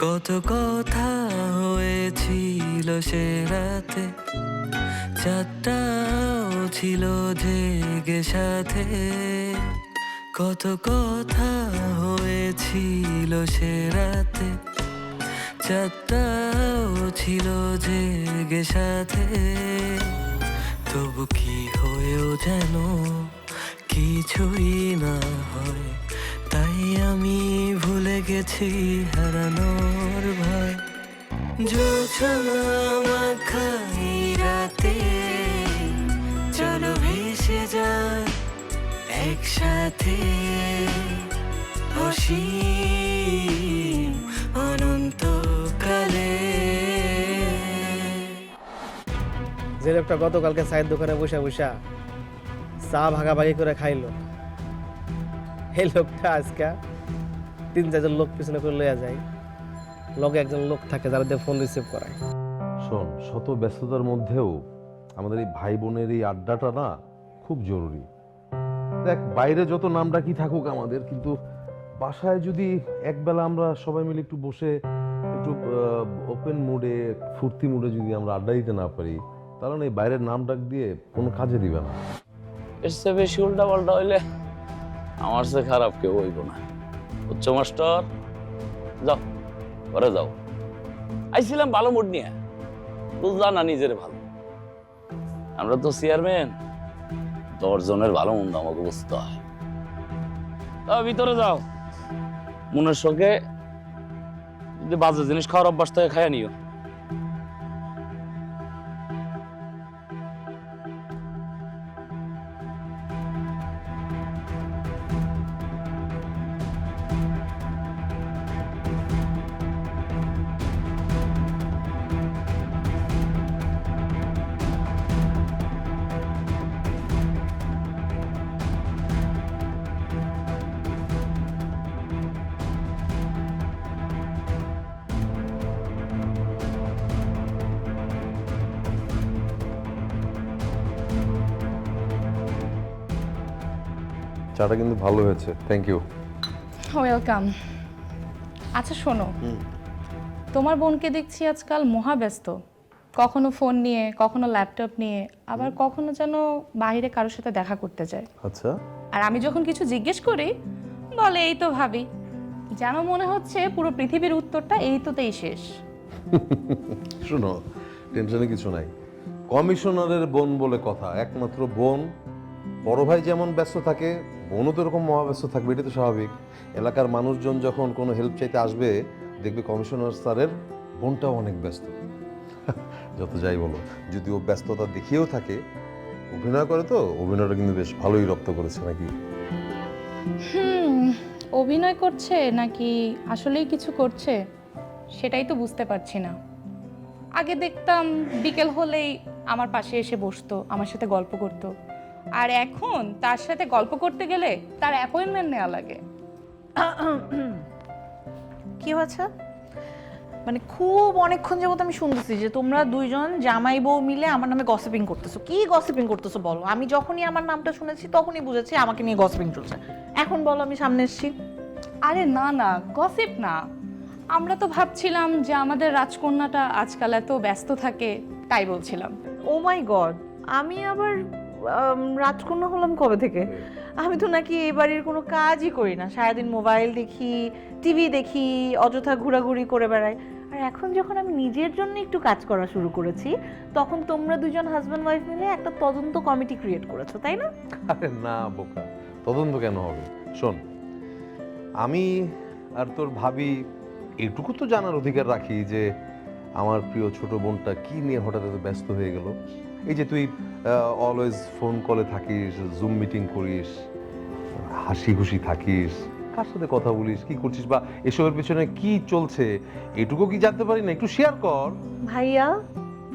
কত কথা হয়েছিল সে রাতে, চাঁদটাও ছিল জেগে সাথে। কত কথা হয়েছিল সে রাতে, চাঁদটাও ছিল জেগে সাথে। তবু কি হয়েও যেন কিছুই না হয়, তাই আমি ভুলে গেছি হারানোর ভয়। জোছনা মাখাই রাতে, চলো ভেসে যায় একসাথে, অসীম অনন্তকালে। যে লোকটা গতকালকে চায়ের দোকানে বসে বসা চা ভাগাভাগি করে খাইলো, এই লোকটা আজকে 3-4 লোক পিছনে করে লইয়া যায়, লগে একজন লোক থাকে যারা দিয়ে ফোন রিসিভ করায়। শোন, শত ব্যস্ততার মধ্যেও আমাদের এই ভাই বোনের এই আড্ডাটা না খুব জরুরি। দেখ, বাইরে যত নাম ডাকি থাকুক আমাদের, কিন্তু বাসায় যদি একবেলা আমরা সবাই মিলে একটু বসে একটু ওপেন মুডে, ফুর্তি মুডে যদি আমরা আড্ডা দিতে না পারি, তাহলে এই বাইরের নাম ডাক দিয়ে কোনো কাজে দিবে না। এর চেয়ে বেশি উল্টা পাল্টা হইলে আমার চেয়ে খারাপ কেউ হইব না। উচ্চ মাস্টার, যাও ঘরে যাও। আইছিলাম ভালো মুড নিয়ে, বুঝলা না নিজের ভালো। আমরা তো চেয়ারম্যান, 10 জনের ভালো মন্দ আমাকে বুঝতে হয়। ভিতরে যাও, মনের সঙ্গে যদি বাজে জিনিস খাওয়ার অভ্যাস থেকে খাইয়া নিও। চাটা কিন্তু ভালো হয়েছে, থ্যাংক ইউ। ওয়েলকাম। আচ্ছা শোনো, তোমার বোনকে দেখছি আজকাল মহাব্যস্ত, কখনো ফোন নিয়ে, কখনো ল্যাপটপ নিয়ে, আবার কখনো যেন বাইরে কারোর সাথে দেখা করতে যায়। আচ্ছা, আর আমি যখন কিছু জিজ্ঞেস করি বলে এই তো ভাবি, যেন মনে হচ্ছে পুরো পৃথিবীর উত্তরটা এই তোতেই শেষ। শোনো, টেনশনে কিছু নাই। কমিশনারের বোন বলে কথা, একমাত্র বোন। বড় ভাই যেমন ব্যস্ত থাকে, বোনও তো এরকম মহাব্যস্ত থাকবে, এটা তো স্বাভাবিক। এলাকার মানুষজন যখন কোনো হেল্প চাইতে আসবে, দেখবে কমিশনার স্যারের বোনটাও অনেক ব্যস্ত। যত যাই বলো, যদি ও ব্যস্ততা দেখিয়েও থাকে, অভিনয় করে তো, অভিনয়টা কিন্তু বেশ ভালোই রপ্ত করেছে নাকি? অভিনয় করছে নাকি আসলেই কিছু করছে সেটাই তো বুঝতে পারছি না। আগে দেখতাম বিকেল হলেই আমার পাশে এসে বসতো, আমার সাথে গল্প করতো, আর এখন তার সাথে গল্প করতে গেলে তার অ্যাপয়েন্টমেন্ট নেওয়া লাগে। কি হয়েছে? মানে খুব অনেকক্ষণ যাবত আমি শুনতেছি যে তোমরা দুইজন জামাই বউ মিলে আমার নামে গসিপিং করতেছো। কি গসিপিং করতেছো বলো? আমি যখনই আমার নামটা শুনেছি তখনই বুঝেছি আমাকে নিয়ে গসিপিং চলছে। এখন বলো আমি সামনে এসেছি। আরে না না, গসিপ না। আমরা তো ভাবছিলাম যে আমাদের রাজকন্যাটা আজকাল এত ব্যস্ত থাকে, তাই বলছিলাম। ও মাই গড, আমি আবার রাজকন্যা হলাম কবে থেকে? আমি তো নাকি এই বাড়ির কোনো কাজই করি না, সারাদিন মোবাইল দেখি, টিভি দেখি, অযথা ঘোরাঘুরি করে বেড়াই। আর এখন যখন আমি নিজের জন্য একটু কাজ করা শুরু করেছি, তখন তোমরা দুজন হাজব্যান্ড ওয়াইফ মিলে একটা তদন্ত কমিটি ক্রিয়েট করেছো, তাই না? আরে না বোকা, তদন্ত কেন হবে? শোন, আমি আর তোর ভাবি এটুকু তো জানার অধিকার রাখি যে আমার প্রিয় ছোট বোনটা কি নিয়ে হঠাৎ এত ব্যস্ত হয়ে গেল। এই যে তুই অলওয়েজ ফোন কলে থাকিস, জুম মিটিং করিস, হাসি খুশি থাকিস, কার সাথে কথা বলিস, কি করছিস, বা এসবের পেছনে কি চলছে, এটুকু কি জানতে পারি না? একটু শেয়ার কর। ভাইয়া,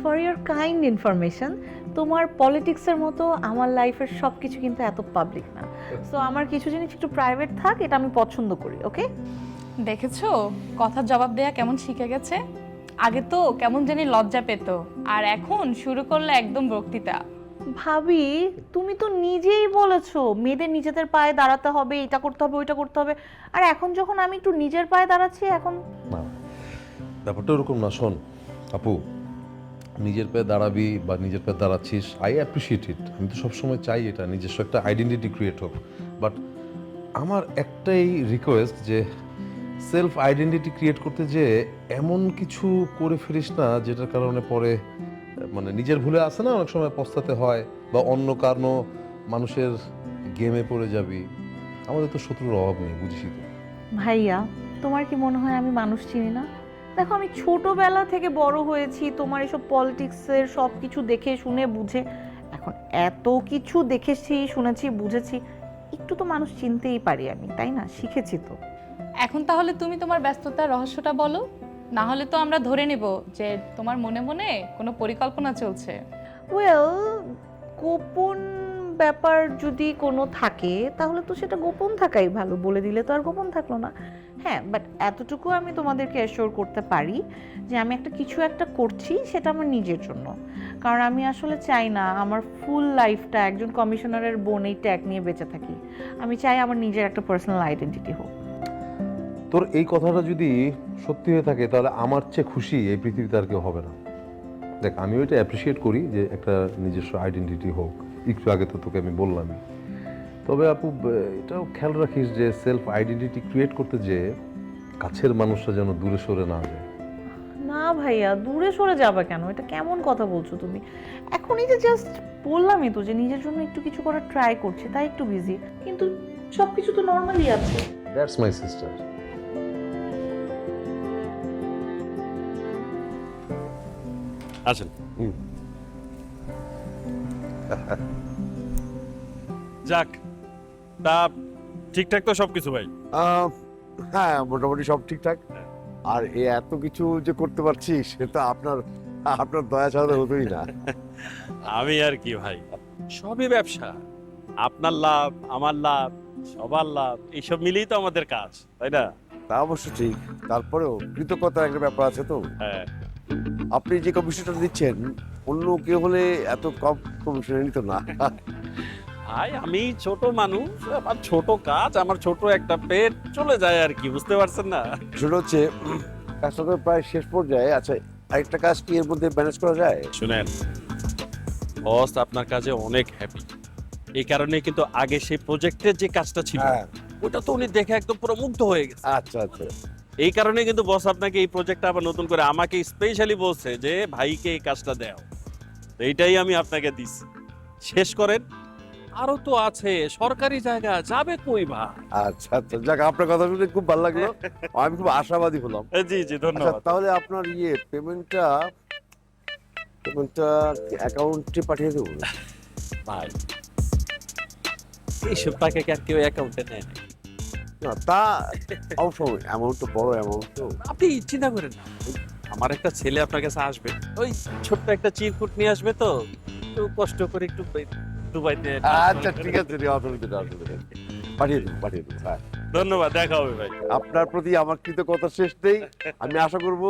ফর ইয়োর কাইন্ড ইনফরমেশন, তোমার পলিটিক্সের মতো আমার লাইফের সব কিছু কিন্তু এত পাবলিক না। সো আমার কিছু জিনিস একটু প্রাইভেট থাক, এটা আমি পছন্দ করি। ওকে? দেখেছো কথার জবাব দেয়া কেমন শিখে গেছে। আগে তো কেমন জানি লজ্জা পেত, আর এখন শুরু করলে একদম বক্তৃতা। ভাবি, তুমি তো নিজেই বলেছো মেয়েদের নিজেদের পায়ে দাঁড়াতে হবে, এটা করতে হবে, ওইটা করতে হবে। আর এখন যখন আমি একটু নিজের পায়ে দাঁড়াচ্ছি, এখন না, ব্যাপারটা ওরকম না। শোন আপু, নিজের পায়ে দাঁড়াবি বা নিজের পায়ে দাঁড়াচ্ছিস, আই অ্যাপ্রিসিয়েট ইট। আমি তো সবসময় চাই এটা নিজস্ব একটা আইডেন্টিটি ক্রিয়েট হোক। বাট আমার একটাই রিকোয়েস্ট যে সেলফ আইডেন্টিটি ক্রিয়েট করতে যে এমন কিছু করে ফেলিস না যেটার কারণে পরে মানে নিজের ভুলে আসে না, অনেক সময় পস্তাতে হয়, বা অন্য কারণে মানুষের গেমে পড়ে যাবি। আমাদের তো শত্রুর অভাব নেই, বুঝিসই তো। ভাইয়া, তোমার কি মনে হয় আমি মানুষ চিনি না? দেখো, আমি ছোটবেলা থেকে বড় হয়েছি তোমার এসব পলিটিক্সের সব কিছু দেখে শুনে বুঝে। এখন এত কিছু দেখেছি, শুনেছি, বুঝেছি, একটু তো মানুষ চিনতেই পারি আমি, তাই না? শিখেছি তো। এখন তাহলে তুমি তোমার ব্যস্ততার রহস্যটা বলো, না হলে তো আমরা ধরে নেব যে তোমার মনে মনে কোনো পরিকল্পনা চলছে। ওয়েল, গোপন ব্যাপার যদি কোনো থাকে তাহলে তো সেটা গোপন থাকাই ভালো, বলে দিলে তো আর গোপন থাকলো না। হ্যাঁ, বাট এতটুকু আমি তোমাদেরকে অ্যাসিওর করতে পারি যে আমি কিছু একটা করছি, সেটা আমার নিজের জন্য। কারণ আমি আসলে চাই না আমার ফুল লাইফটা একজন কমিশনারের বোন এই ট্যাগ নিয়ে বেঁচে থাকি। আমি চাই আমার নিজের একটা পার্সোনাল আইডেন্টিটি হোক। তোর এই কথাটা যদি সত্যি হয়ে থাকে তাহলে আমার চেয়ে খুশি এই পৃথিবীতে আর কেউ হবে না। দেখ, আমিও এটা অ্যাপ্রিসিয়েট করি যে একটা নিজস্ব আইডেন্টিটি হোক, একটু আগে তো তোকে আমি বললামই। তবে আপু, এটাও খেয়াল রাখিস যে সেলফ আইডেন্টিটি ক্রিয়েট করতে যে কাছের মানুষরা যেন দূরে সরে না যায়। না ভাইয়া, দূরে সরে যাবে কেন? এটা কেমন কথা বলছো তুমি? এখনই যে জাস্ট বললামই তো যে নিজের জন্য একটু কিছু করার ট্রাই করছি, তাই একটু বিজি, কিন্তু সবকিছু তো নর্মালি আছে। That's my sister. আসেন। যাক, তা ঠিকঠাক তো সবকিছু ভাই? হ্যাঁ, মোটামুটি সব ঠিকঠাক। আর এত কিছু যে করতে পারছি সেটা আপনার আপনার দয়া ছাড়া তো হতোই না। আমি আর কি ভাই, সবই ব্যবসা। আপনার লাভ, আমার লাভ, সবার লাভ, এইসব মিলেই তো আমাদের কাজ, তাই না? তা অবশ্য ঠিক, তারপরেও কৃতজ্ঞতার একটা ব্যাপার আছে তো। হ্যাঁ, আপনি যে কমিশনটা দিচ্ছেন, অন্য কেউ হলে এত কম কমিশনে নিত না। ভাই আমি ছোট মানুষ, আমার ছোট কাজ, আমার ছোট একটা পেট, চলে যায় আর কি, বুঝতে পারছেন না? সেটা হচ্ছে কাজটা তো প্রায় শেষ পর্যায়ে। আচ্ছা, আরেকটা কাজ কি এর মধ্যে ম্যানেজ করা যায়? শুনেন, বস আপনার কাজে অনেক হ্যাপি। এই কারণে কিন্তু আগে সেই প্রজেক্টের যে কাজটা ছিল হ্যাঁ, ওটা তো উনি দেখে একদম পুরো মুগ্ধ হয়ে গেছে। আচ্ছা আচ্ছা। এই কারণে কিন্তু বস আপনাকে এই প্রজেক্টটা আবার নতুন করে আমাকে স্পেশালি বলছে যে ভাইকে এই কাজটা দাও। তো এইটাই আমি আপনাকে দিছি, শেষ করেন। আরো তো আছে, সরকারি জায়গা যাবে কই ভাই? আচ্ছা আচ্ছা, যাক, আপনার কথা শুনে খুব ভালো লাগলো। আমি খুব আশাবাদী হলাম। জি জি, আচ্ছা, ধন্যবাদ। তাহলে আপনার পেমেন্টটা অ্যাকাউন্টে পাঠিয়ে দেবো। ভাই এইসব টাকা কি আর কেউ অ্যাকাউন্টে নেয় না? না, তা অবশ্যই অ্যামাউন্ট তো বড় অ্যামাউন্ট তো। আপনি চিন্তা করেন না, আমার একটা ছেলে আপনার কাছে আসবে, ওই ছোট্ট একটা চিরকুট নিয়ে আসবে, তো একটু কষ্ট করে একটু দুবাইতে। আচ্ছা ঠিক আছে, অসুবিধা নেই, অসুবিধা নেই। পাঠিয়ে দেবো, পাঠিয়ে দেবো। হ্যাঁ, ধন্যবাদ, দেখা হবে ভাই। আপনার প্রতি আমার কৃতজ্ঞতা শেষ নেই। আমি আশা করব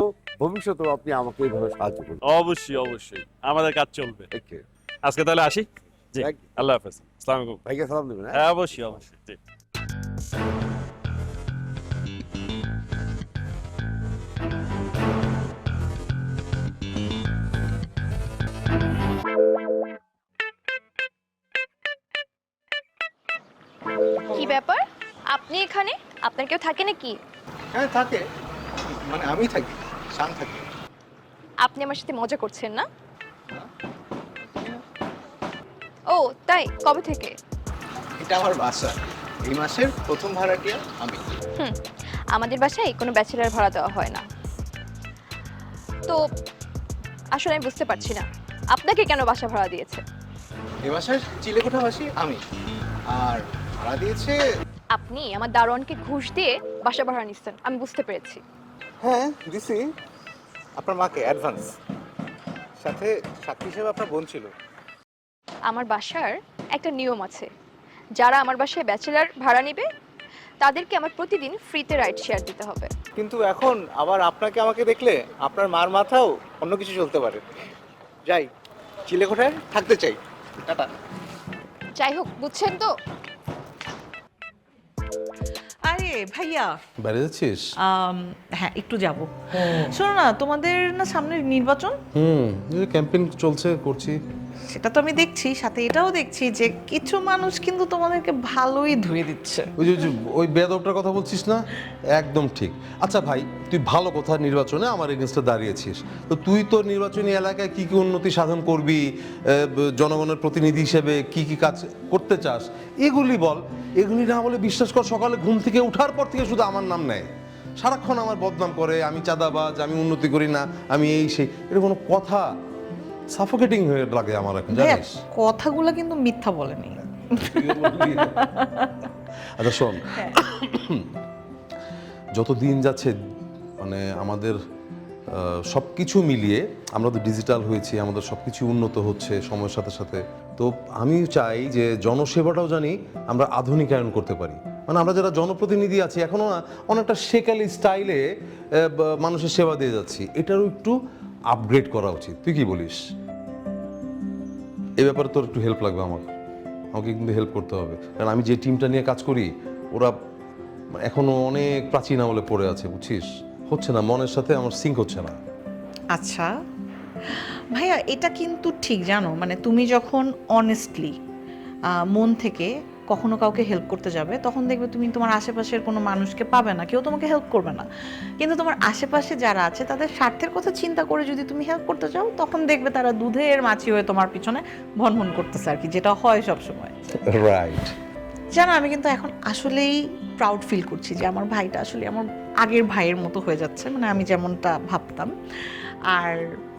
ভবিষ্যতেও আপনি আমাকে এইভাবে সাহায্য করবেন। অবশ্যই অবশ্যই, আমাদের কাজ চলবে। ওকে, আজকে তাহলে আসি। জি, Thank you. আল্লাহ হাফেজ। আসসালামু আলাইকুম। ভাইকে সালাম দেবেন। হ্যাঁ, হ্যাঁ, অবশ্যই অবশ্যই, জি। কি ব্যাপার, আপনি এখানে? আপনার কেউ থাকে নাকি? হ্যাঁ থাকে, মানে আমি থাকি, শান থাকি। আপনি আমার সাথে মজা করছেন না? ও তাই, কবে থেকে? এটা আমার বাসা, এই মাসের প্রথম ভাড়াটিয়া আমি। আমাদের বাসায় কোনো ব্যাচেলার ভাড়া দেওয়া হয় না। তো আসলে আমি বুঝতে পারছি না আপনাকে কেন বাসা ভাড়া দিয়েছে। এই মাসের চিলেকোঠাবাসী আমি, আর ভাড়া দিয়েছে। আপনি আমার দারোয়ানকে ঘুষ দিয়ে বাসা ভাড়া নিচ্ছেন, আমি বুঝতে পেরেছি। হ্যাঁ দিছি, আপনার মাকে অ্যাডভান্স, সাথে সাক্ষী হিসেবে আপনার বোন ছিল। আমার বাসার একটা নিয়ম আছে, যারা আমার বাসায় ব্যাচেলার ভাড়া নেবে তাদেরকে আমার প্রতিদিন ফ্রিতে রাইড শেয়ার দিতে হবে। কিন্তু এখন আবার আপনাকে আমাকে দেখলে আপনার মার মাথাও অন্য কিছু চলতে পারে। যাই, চিলেকোঠায় থাকতে চাই। টাটা। যাই হোক, বুঝছেন তো? আরে ভাইয়া, বাইরে যাচ্ছিস? হ্যাঁ একটু যাব। শোনো না, তোমাদের না সামনে নির্বাচন? ক্যাম্পেইন চলছে, করছি। সেটা তো আমি দেখছি, সাথে এটাও দেখছি যে কিছু মানুষ কিন্তু তোমাদেরকে ভালোই ধুয়ে দিচ্ছে। ওই বেদবটার কথা বলছিস না? একদম ঠিক। আচ্ছা ভাই, তুই ভালো কথা, নির্বাচনে আমার এগেনস্টে দাঁড়িয়েছিস, তো তুই তো নির্বাচনী এলাকায় কি কি উন্নতি সাধন করবি, জনগণের প্রতিনিধি হিসেবে কি কি কাজ করতে চাস, এগুলি বল। এগুলি না বলে, বিশ্বাস কর, সকালে ঘুম থেকে ওঠার পর থেকে শুধু আমার নাম নেয়, সারাক্ষণ আমার বদনাম করে, আমি চাঁদাবাজ, আমি উন্নতি করি না, আমি এই সেই। এটা কোনো কথা? সাফোকেটিং হয়ে লাগে আমার এখন, ভাইয়া, জানিস। কথাগুলো কিন্তু মিথ্যা বলেনি। আচ্ছা শোন, যত দিন যাচ্ছে মানে আমাদের সব কিছু মিলিয়ে আমরা তো ডিজিটাল হয়েছি, আমাদের সব কিছু উন্নত হচ্ছে সময়ের সাথে সাথে। তো আমি চাই যে জনসেবাটাও জানি আমরা আধুনিকায়ন করতে পারি। মানে আমরা যারা জনপ্রতিনিধি আছি এখনও না অনেকটা শেকালি স্টাইলে মানুষের সেবা দিয়ে যাচ্ছি, এটারও একটু আপগ্রেড করা উচিত। তুই কি বলিস? এই ব্যাপারে তোর একটু হেল্প লাগবে আমাকে কিন্তু হেল্প করতে হবে, কারণ আমি যে টিমটা নিয়ে কাজ করি ওরা এখনো অনেক প্রাচীন আমলে পড়ে আছে, বুঝছিস? হচ্ছে না, মনের সাথে আমার সিঙ্ক হচ্ছে না। আচ্ছা ভাইয়া, এটা কিন্তু ঠিক, জানো, মানে তুমি যখন অনেস্টলি মন থেকে কখনো কাউকে হেল্প করতে যাবে, তখন দেখবে তুমি তোমার আশেপাশের কোনো মানুষকে পাবে না, কেউ তোমাকে হেল্প করবে না। কিন্তু তোমার আশেপাশে যারা আছে তাদের স্বার্থের কথা চিন্তা করে যদি তুমি হেল্প করতে চাও, তখন দেখবে তারা দুধের মাছি হয়ে তোমার পিছনে ভনভন করতেছে আর কি, যেটা হয় সবসময়। রাইট। জানো, আমি কিন্তু এখন আসলেই প্রাউড ফিল করছি যে আমার ভাইটা আসলে আমার আগের ভাইয়ের মতো হয়ে যাচ্ছে, মানে আমি যেমনটা ভাবতাম। আর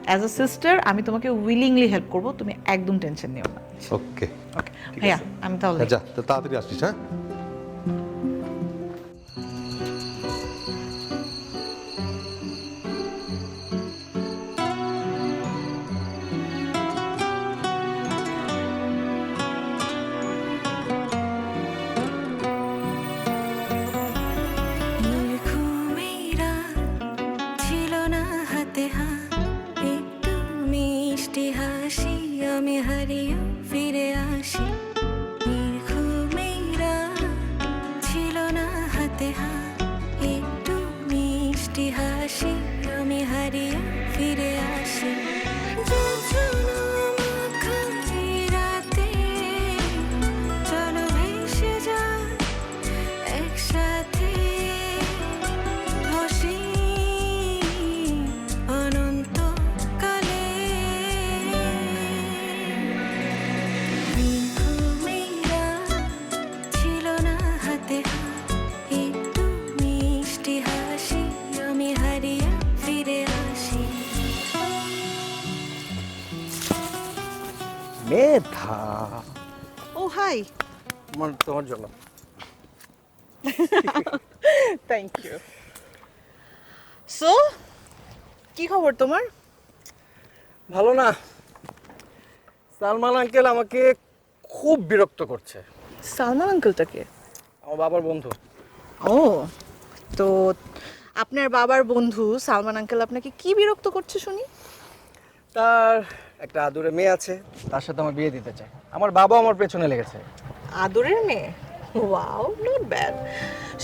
অ্যাজ আ সিস্টার আমি তোমাকে উইলিংলি হেল্প করবো, তুমি একদম টেনশন নিও না। ওকে ওকে ভাইয়া, আমি তাহলে যা, তাড়াতাড়ি আসছিস। হ্যাঁ, ঘুমেরা ছিল না হাতে হাত, একটু মিষ্টি হাসি, আমি হারিয়ে ফিরে আসি। ঘুমেরা ছিল না হাতে হাত, একটু মিষ্টি হাসি, আমি হারিয়ে ফিরে আসি। যোজনা মাখা এই রাতে চলো ভেসে যায় একসাথে, হাসি অনন্তকালে। ঘুমেরা ছিল না হাতে হাত, একটু মিষ্টি হাসি, আমি হারিয়ে ফিরে আসি। মেধা, ও হাই, তোমার জন্য। Thank you. সো কি খবর তোমার? ভালো না, সালমান আঙ্কেল আমাকে খুব বিরক্ত করছে। সালমান আঙ্কেলটাকে? আমার বাবার বন্ধু। ও, তো আপনার বাবার বন্ধু সালমান আঙ্কেল আপনাকে কি বিরক্ত করছে শুনি? তার একটা আদুরে মেয়ে আছে, তার সাথে আমার বিয়ে দিতে চায়। আমার বাবা আমার পেছনে লেগেছে। আদরের মেয়ে? Wow, not bad.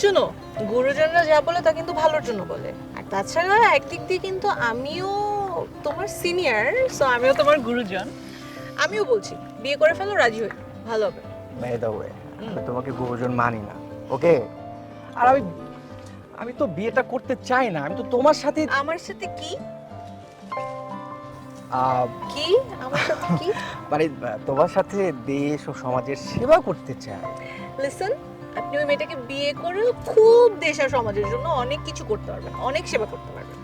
শুনো, গুরুজনরা যা বলে তা কিন্তু ভালোর জন্য বলে। আর তাছাড়া একদিক দিয়ে কিন্তু আমিও তোমার সিনিয়র, সো আমিও তোমার গুরুজন। আমিও বলছি বিয়ে করে ফেলো, রাজি হই, ভালো হবে। বাই দ্য ওয়ে, আমি তোমাকে গুরুজন মানি না, ওকে? আর আমি তো বিয়েটা করতে চাই না, আমি তো তোমার সাথে। আমার সাথে কি? কি আমার সাথে কি? মানে তোমার সাথে দেশ ও সমাজের সেবা করতে চাই। লিসেন, আপনি ওই মেয়েটাকে বিয়ে করে খুব দেশ আর সমাজের জন্য অনেক কিছু করতে পারবেন, অনেক সেবা করতে পারবেন।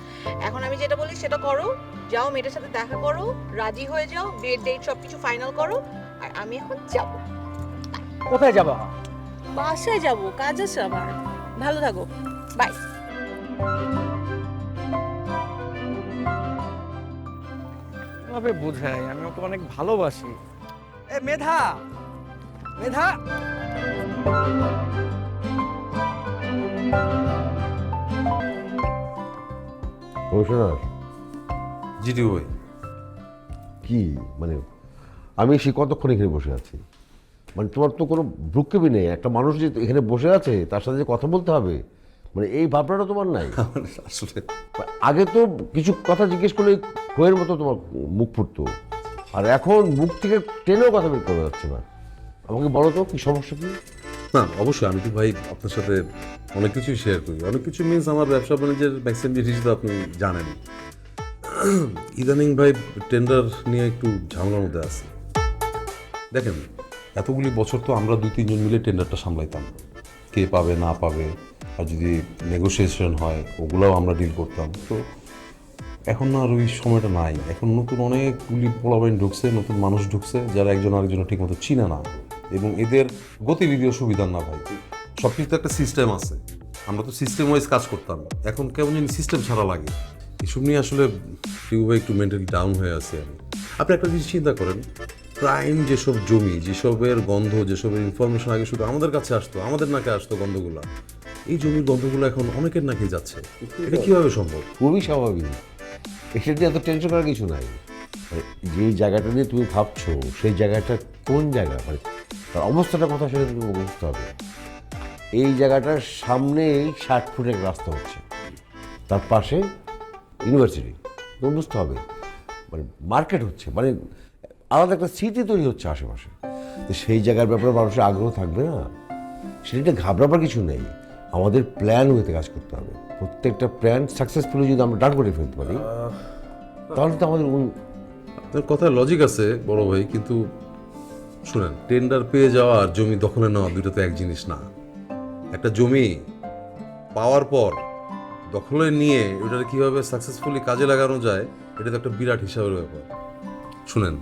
এখন আমি যেটা বলি সেটা করো, যাও মেয়েটার সাথে দেখা করো, রাজি হয়ে যাও, বিয়ের ডেট সবকিছু ফাইনাল করো। আর আমি এখন যাব। কোথায় যাবা? বাসায় যাব, কাজ আছে আমার। ভালো থাকো, বাই। কিভাবে বুঝাই, আমি ওকে অনেক ভালোবাসি। এ মেধা, মেধা। কমিশনার, জিডি ভাই, কি মানে আমি সে কতক্ষণ এখানে বসে আছি? মানে তোমার তো কোনো ভ্রুক্ষেপই নেই, একটা মানুষ যে এখানে বসে আছে তার সাথে যে কথা বলতে হবে, মানে এই ভাবনাটা তোমার নাই। আসলে আগে তো কিছু কথা জিজ্ঞেস করলে খয়ের মতো তোমার মুখ ফুটতো, আর এখন মুখ থেকে টেনেও কথা বের করা যাচ্ছে না। আমাকে বলো তো কি সমস্যা কি? না অবশ্যই আমি তো ভাই আপনার সাথে অনেক কিছুই শেয়ার করি, অনেক কিছু মিনস আমার ব্যবসা বাণিজ্যের ম্যাক্সিমাম ডিটেইলস তো আপনি জানেন। ইদানিং ভাই টেন্ডার নিয়ে একটু ঝামেলার মধ্যে আছে। দেখেন এতগুলি বছর তো আমরা 2-3 জন মিলে টেন্ডারটা সামলাইতাম, কে পাবে না পাবে, আর যদি নেগোসিয়েশন হয় ওগুলোও আমরা ডিল করতাম। তো এখন না আর ওই সময়টা নাই। এখন নতুন অনেকগুলি পোলাবাইন ঢুকছে, নতুন মানুষ ঢুকছে যারা একজন আরেকজনের ঠিক মতো চিনে না, এবং এদের গতিবিধিও সুবিধা না ভাই। সব কিছু একটা সিস্টেম আছে, আমরা তো সিস্টেম ওয়াইজ কাজ করতাম, এখন কেমন জানি সিস্টেম ছাড়া লাগে। এসব নিয়ে আসলে ভাই একটু মেন্টালি ডাউন হয়ে আছে আমি। আপনি একটা জিনিস চিন্তা করেন, প্রাইম যেসব জমি, যেসবের গন্ধ, যেসবের ইনফরমেশন আগে শুধু আমাদের কাছে আসতো, আমাদের নাকে আসতো গন্ধগুলা, এই জমির গন্ধগুলো এখন অনেকের নাকে যাচ্ছে। এটা কিভাবে সম্ভব? খুবই স্বাভাবিক, এটা নিয়ে এত টেনশন করার কিছু নাই। মানে যেই জায়গাটা নিয়ে তুমি ভাবছো সেই জায়গাটা কোন জায়গা, মানে তার অবস্থাটার কথা সেটা তুমি বুঝতে হবে। এই জায়গাটার সামনেই 60 ফুটের রাস্তা হচ্ছে, তার পাশে ইউনিভার্সিটি, তুমি বুঝতে হবে। মানে মার্কেট হচ্ছে, মানে আলাদা একটা স্মৃতি তৈরি হচ্ছে আশেপাশে। তো সেই জায়গার ব্যাপারে মানুষের আগ্রহ থাকবে না, সেটা ঘাবড়াবার কিছু নেই। আমাদের প্ল্যান হইতে কাজ করতে হবে। প্রত্যেকটা প্ল্যান সাকসেসফুলি যদি আমরা ডান করে ফেলতে পারি তাহলে তো আমাদের আপনার কথায় লজিক আছে বড় ভাই, কিন্তু শুনেন, টেন্ডার পেয়ে যাওয়া আর জমি দখলে নেওয়া দুটো তো এক জিনিস না। একটা জমি পাওয়ার পর দখলে নিয়ে ওটা কিভাবে সাকসেসফুলি কাজে লাগানো যায়, এটা তো একটা বিরাট হিসাবের ব্যাপার। শুনেন,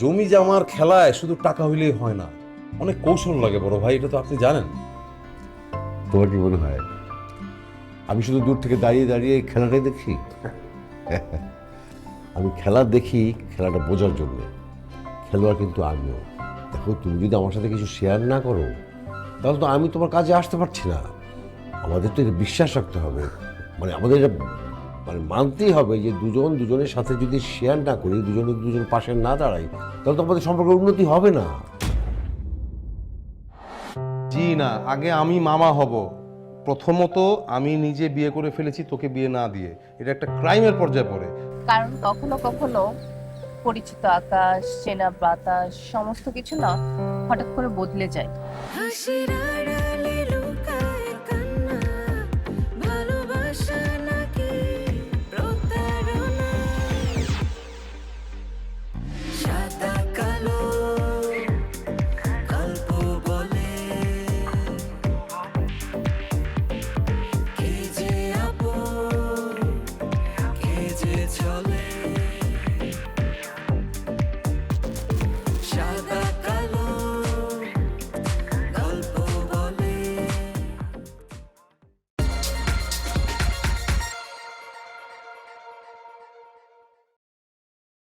জমি জামার খেলায় শুধু টাকা হইলেই হয় না, অনেক কৌশল লাগে বড় ভাই, এটা তো আপনি জানেন। তোমার কি মনে হয় আমি শুধু দূর থেকে দাঁড়িয়ে দাঁড়িয়ে এই খেলাটাই দেখি? আমি খেলা দেখি খেলাটা বোঝার জন্য, খেলোয়াড় কিন্তু আমিও। দেখো, তুমি যদি আমার সাথে কিছু শেয়ার না করো তাহলে তো আমি তোমার কাজে আসতে পারছি না। আমাদের তো এটা বিশ্বাস রাখতে হবে, মানে আমাদের এটা মানে মানতেই হবে যে দুজন দুজনের সাথে যদি শেয়ার না করি, দুজন পাশে না দাঁড়াই, তাহলে তো আমাদের সম্পর্কের উন্নতি হবে না। জি না, আগে আমি মামা হব। প্রথমত আমি নিজে বিয়ে করে ফেলেছি তোকে বিয়ে না দিয়ে, এটা একটা ক্রাইমের পর্যায়ে পড়ে। কারণ কখনো কখনো পরিচিত আকাশ, চেনা বাতাস সমস্ত কিছু না হঠাৎ করে বদলে যায়। হাসির আড়ালে লুকায় কান্না, ভালোবাসা নাকি প্রতারণা, সাদা কালো গল্প বলে কে যে আপন কে যে চলে।